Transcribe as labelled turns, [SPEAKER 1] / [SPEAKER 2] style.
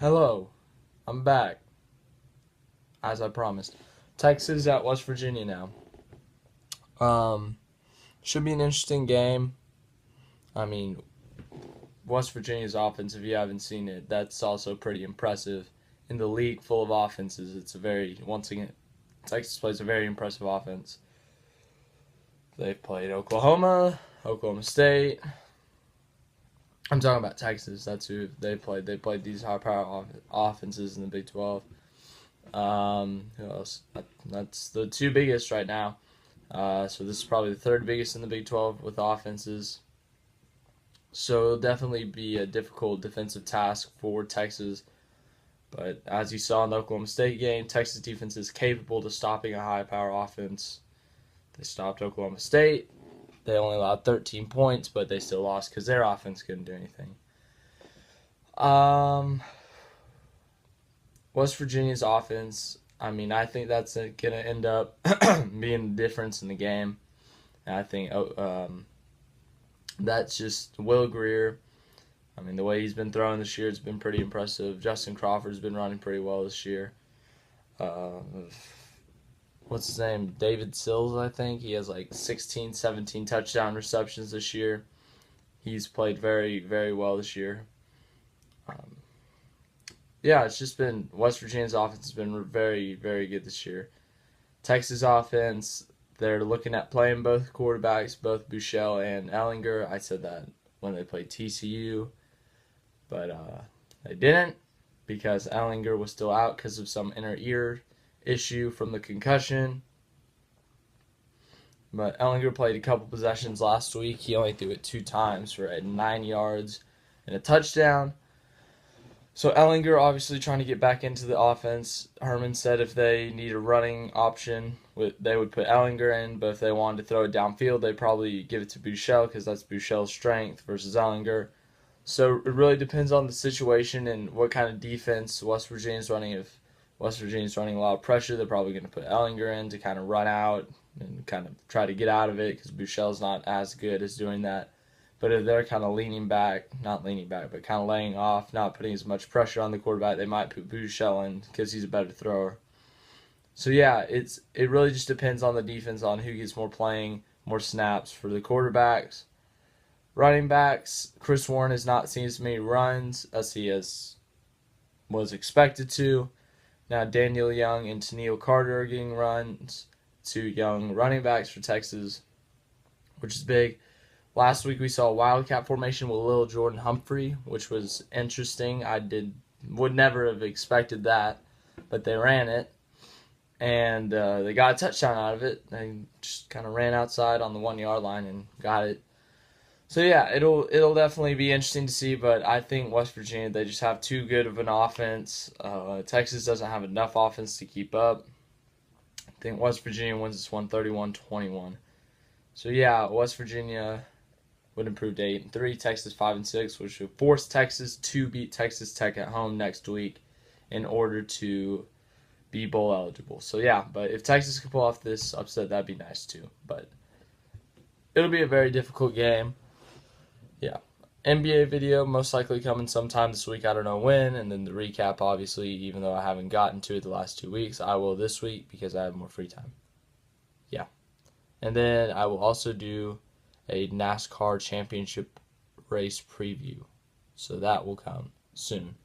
[SPEAKER 1] Hello, I'm back, as I promised. Texas at West Virginia now. Um, should be an interesting game. I mean, West Virginia's offense, if you haven't seen it, that's also pretty impressive. In the league full of offenses, once again, Texas plays a very impressive offense. They've played Oklahoma, Oklahoma State. I'm talking about Texas. That's who they played. They played these high-power offenses in the Big 12. Who else? That's the two biggest right now. So this is probably the third biggest in the Big 12 with offenses. So it'll definitely be a difficult defensive task for Texas. But as you saw in the Oklahoma State game, Texas defense is capable of stopping a high-power offense. They stopped Oklahoma State. They only allowed 13 points, but they still lost because their offense couldn't do anything. West Virginia's offense, I think that's going to end up being the difference in the game. And I think that's just Will Grier. The way he's been throwing this year has been pretty impressive. Justin Crawford's been running pretty well this year. What's his name? David Sills, I think. He has like 16, 17 touchdown receptions this year. He's played very, very well this year. It's just been West Virginia's offense has been very, very good this year. Texas offense, they're looking at playing both quarterbacks, both Buechele and Ellinger. I said that when they played TCU, but they didn't because Ellinger was still out because of some inner ear issue from the concussion. But Ellinger played a couple possessions last week. He only threw it 2 times for 9 yards and a touchdown. So Ellinger obviously trying to get back into the offense. Herman said if they need a running option, they would put Ellinger in, but if they wanted to throw it downfield, they'd probably give it to Buechele because that's Buechele's strength versus Ellinger. So it really depends on the situation and what kind of defense West Virginia's running. If West Virginia's running a lot of pressure, they're probably going to put Ellinger in to kind of run out and kind of try to get out of it because Buechele's not as good as doing that. But if they're kind of not leaning back, but kind of laying off, not putting as much pressure on the quarterback, they might put Buechele in because he's a better thrower. So yeah, it really just depends on the defense, on who gets more snaps for the quarterbacks. Running backs, Chris Warren has not seen as many runs as he was expected to. Now Daniel Young and Tennille Carter are getting runs, 2 young running backs for Texas, which is big. Last week we saw a wildcat formation with Lil Jordan Humphrey, which was interesting. Would never have expected that, but they ran it, and they got a touchdown out of it. They just kind of ran outside on the 1-yard line and got it. So yeah, it'll definitely be interesting to see, but I think West Virginia, they just have too good of an offense. Texas doesn't have enough offense to keep up. I think West Virginia wins this one 31-21. So yeah, West Virginia would improve to 8-3, Texas 5-6, which would force Texas to beat Texas Tech at home next week in order to be bowl eligible. So yeah, but if Texas can pull off this upset, that'd be nice too. But it'll be a very difficult game. Yeah. NBA video most likely coming sometime this week. I don't know when. And then the recap, obviously, even though I haven't gotten to it the last 2 weeks, I will this week because I have more free time. Yeah. And then I will also do a NASCAR championship race preview. So that will come soon.